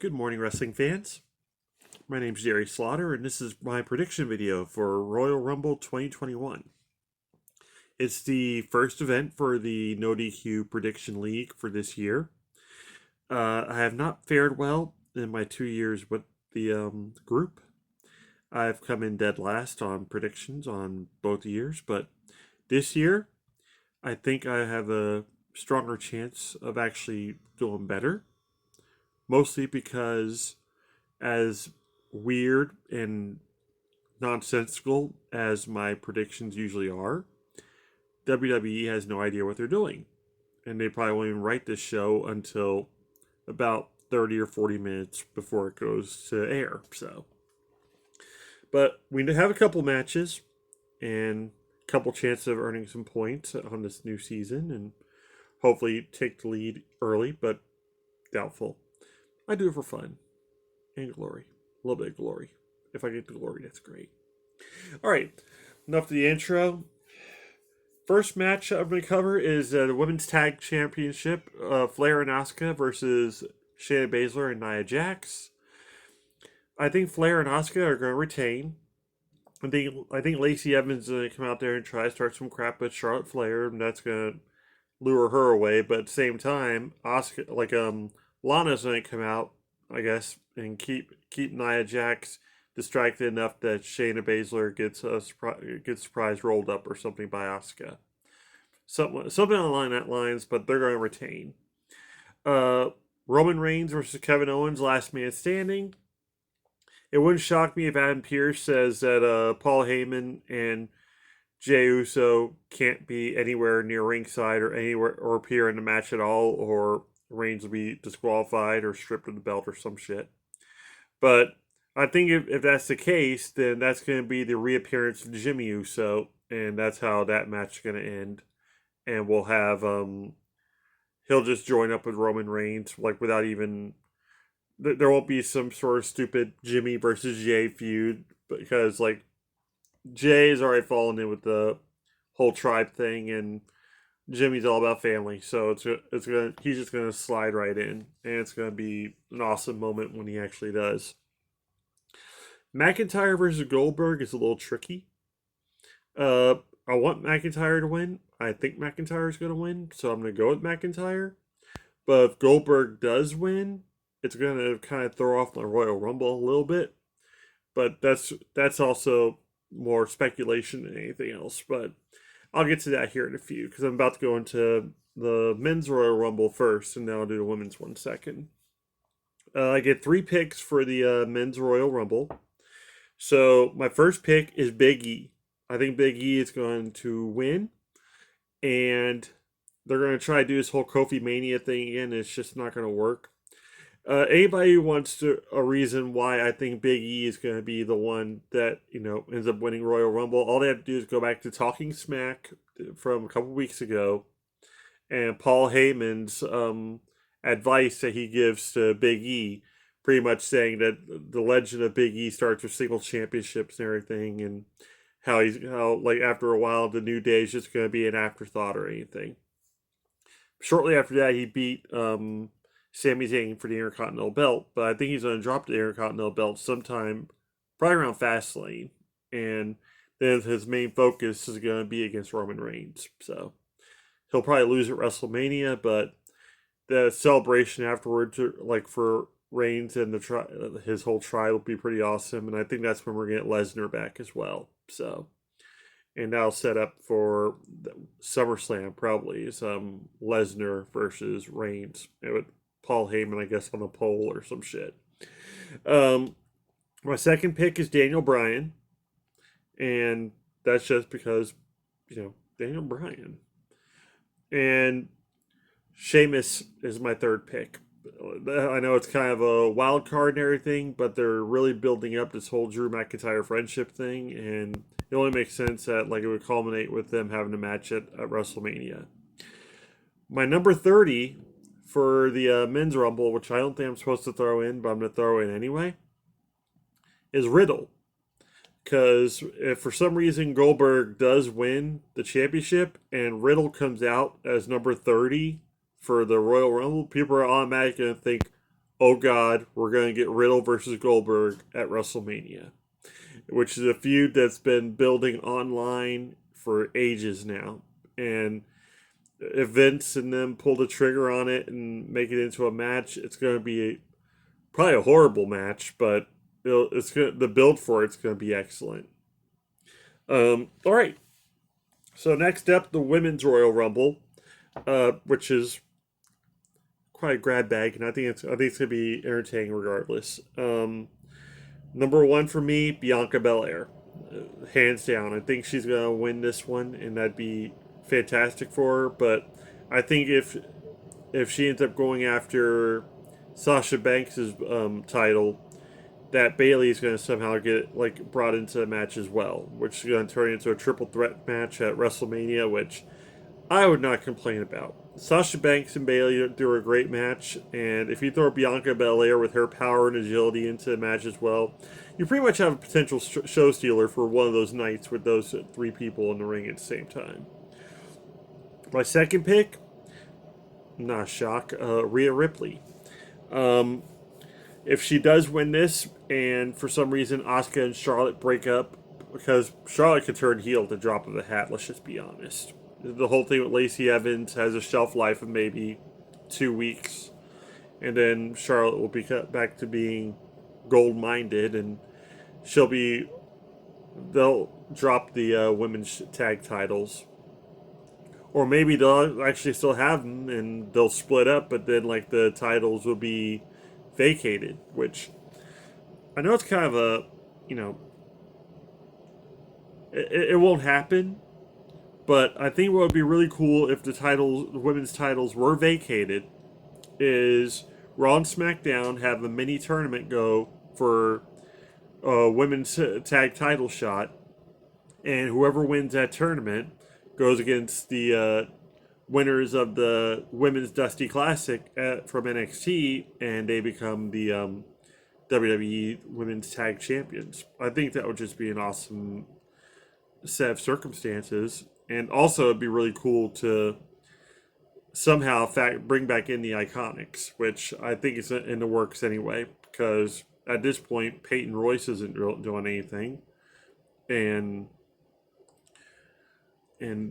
Good morning, wrestling fans. My name's Jerry Slaughter, and this is my prediction video for Royal Rumble 2021. It's the first event for the No DQ Prediction League for this year. I have not fared well in my 2 years with the group. I've come in dead last on predictions on both years, but this year, I think I have a stronger chance of actually doing better. Mostly because, as weird and nonsensical as my predictions usually are, WWE has no idea what they're doing. And they probably won't even write this show until about 30 or 40 minutes before it goes to air. But we have a couple matches and a couple chances of earning some points on this new season and hopefully take the lead early, but doubtful. I do it for fun and glory. A little bit of glory. If I get the glory, that's great. All right, enough of the intro. First match I'm going to cover is the Women's Tag Championship, Flair and Asuka versus Shayna Baszler and Nia Jax. I think Flair and Asuka are going to retain. I think Lacey Evans is going to come out there and try to start some crap with Charlotte Flair, and that's going to lure her away. But at the same time, Asuka, Lana's going to come out, I guess, and keep Nia Jax distracted enough that Shayna Baszler gets surprise rolled up or something by Asuka. Something along that lines, but they're going to retain. Roman Reigns versus Kevin Owens, last man standing. It wouldn't shock me if Adam Pearce says that Paul Heyman and Jey Uso can't be anywhere near ringside or anywhere or appear in the match at all, or Reigns will be disqualified or stripped of the belt or some shit. But I think if that's the case, then that's going to be the reappearance of Jimmy Uso, and that's how that match is going to end. And we'll have he'll just join up with Roman Reigns, without even. There won't be some sort of stupid Jimmy versus Jey feud because Jay's already fallen in with the whole tribe thing, and Jimmy's all about family, so he's just gonna slide right in, and it's gonna be an awesome moment when he actually does. McIntyre versus Goldberg is a little tricky. I want McIntyre to win. I think McIntyre is gonna win, so I'm gonna go with McIntyre. But if Goldberg does win, it's gonna kind of throw off my Royal Rumble a little bit. But that's also more speculation than anything else. But I'll get to that here in a few because I'm about to go into the men's Royal Rumble first, and then I'll do the women's one second. I get 3 picks for the men's Royal Rumble. So my first pick is Big E. I think Big E is going to win, and they're going to try to do this whole Kofi Mania thing again. It's just not going to work. Anybody who wants a reason why I think Big E is going to be the one that ends up winning Royal Rumble, all they have to do is go back to Talking Smack from a couple weeks ago, and Paul Heyman's advice that he gives to Big E, pretty much saying that the legend of Big E starts with single championships and everything, and how after a while the New Day is just going to be an afterthought or anything. Shortly after that, he beat Sami Zayn for the Intercontinental Belt, but I think he's going to drop the Intercontinental Belt sometime, probably around Fastlane, and then his main focus is going to be against Roman Reigns. So he'll probably lose at WrestleMania, but the celebration afterwards, for Reigns and his whole tribe, will be pretty awesome, and I think that's when we're going to get Lesnar back as well. So, and that'll set up for SummerSlam probably is Lesnar versus Reigns. With Paul Heyman, I guess, on a pole or some shit. My second pick is Daniel Bryan, and that's just because, Daniel Bryan. And Sheamus is my third pick. I know it's kind of a wild card and everything, but they're really building up this whole Drew McIntyre friendship thing, and it only makes sense that it would culminate with them having a match at WrestleMania. My number 30 for the men's Rumble, which I don't think I'm supposed to throw in, but I'm going to throw in anyway, is Riddle. Because if for some reason Goldberg does win the championship and Riddle comes out as number 30 for the Royal Rumble, people are automatically going to think, oh God, we're going to get Riddle versus Goldberg at WrestleMania, which is a feud that's been building online for ages now. And if Vince and them pull the trigger on it and make it into a match, it's going to be probably a horrible match, but the build for it's going to be excellent. All right. So next up, the Women's Royal Rumble, which is quite a grab bag, and I think it's going to be entertaining regardless. Number one for me, Bianca Belair, hands down. I think she's going to win this one, and that'd be fantastic for her. But I think if she ends up going after Sasha Banks' title, that Bayley is going to somehow get brought into the match as well, which is going to turn into a triple threat match at WrestleMania, which I would not complain about. Sasha Banks and Bayley do a great match, and if you throw Bianca Belair with her power and agility into the match as well, you pretty much have a potential show stealer for one of those nights with those three people in the ring at the same time. My second pick, not shock, Rhea Ripley. If she does win this, and for some reason Asuka and Charlotte break up, because Charlotte could turn heel at the drop of a hat, let's just be honest. The whole thing with Lacey Evans has a shelf life of maybe 2 weeks, and then Charlotte will be cut back to being gold-minded, and they'll drop the women's tag titles. Or maybe they'll actually still have them, and they'll split up, but then the titles will be vacated, which I know it's kind of it won't happen, but I think what would be really cool if the women's titles were vacated, is Raw and SmackDown have a mini tournament go for a women's tag title shot, and whoever wins that tournament goes against the winners of the Women's Dusty Classic from NXT, and they become the WWE Women's Tag Champions. I think that would just be an awesome set of circumstances, and also it'd be really cool to somehow bring back in the Iconics, which I think is in the works anyway, because at this point Peyton Royce isn't doing anything, and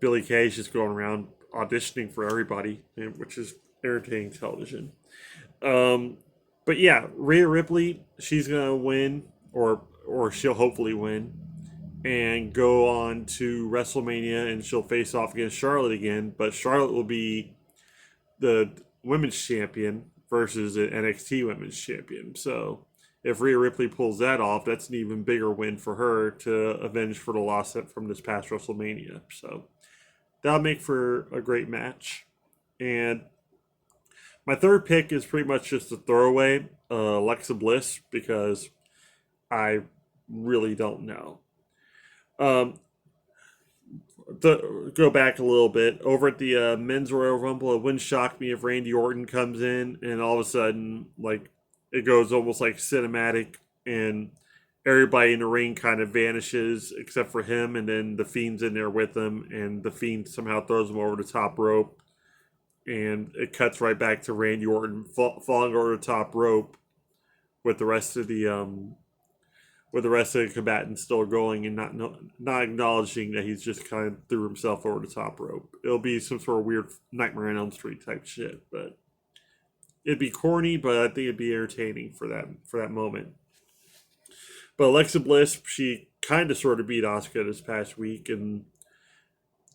Billy Kay is just going around auditioning for everybody, which is entertaining television. But yeah, Rhea Ripley, she's gonna win, or she'll hopefully win, and go on to WrestleMania, and she'll face off against Charlotte again. But Charlotte will be the women's champion versus an NXT women's champion. So if Rhea Ripley pulls that off, that's an even bigger win for her to avenge for the loss from this past WrestleMania. So that'll make for a great match. And my third pick is pretty much just a throwaway, Alexa Bliss, because I really don't know. To go back a little bit, over at the Men's Royal Rumble, it wouldn't shock me if Randy Orton comes in and all of a sudden, it goes almost like cinematic, and everybody in the ring kind of vanishes except for him, and then the Fiend's in there with him, and the Fiend somehow throws him over the top rope, and it cuts right back to Randy Orton falling over the top rope with the rest of the combatants still going, and not acknowledging that he's just kind of threw himself over the top rope. It'll be some sort of weird Nightmare on Elm Street type shit, but it'd be corny, but I think it'd be entertaining for that moment. But Alexa Bliss, she kind of sort of beat Asuka this past week, and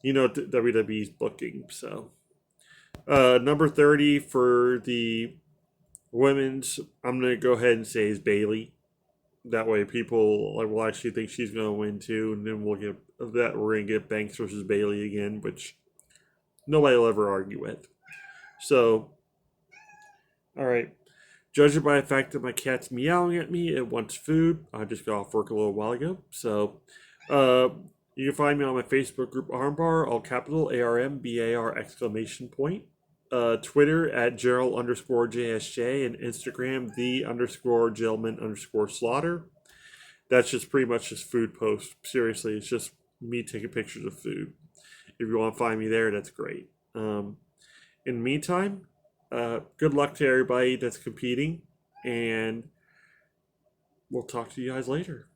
WWE's booking. So number 30 for the women's, I'm gonna go ahead and say is Bayley. That way, people will actually think she's gonna win too, and then we're gonna get Banks versus Bayley again, which nobody will ever argue with. So, all right. Judging by the fact that my cat's meowing at me, it wants food. I just got off work a little while ago. So, you can find me on my Facebook group, Armbar, all capital, ARMBAR exclamation point. Twitter at Gerald_JSJ, and Instagram, the_gentleman_slaughter. That's just pretty much just food posts. Seriously, it's just me taking pictures of food. If you want to find me there, that's great. In the meantime, good luck to everybody that's competing. And we'll talk to you guys later.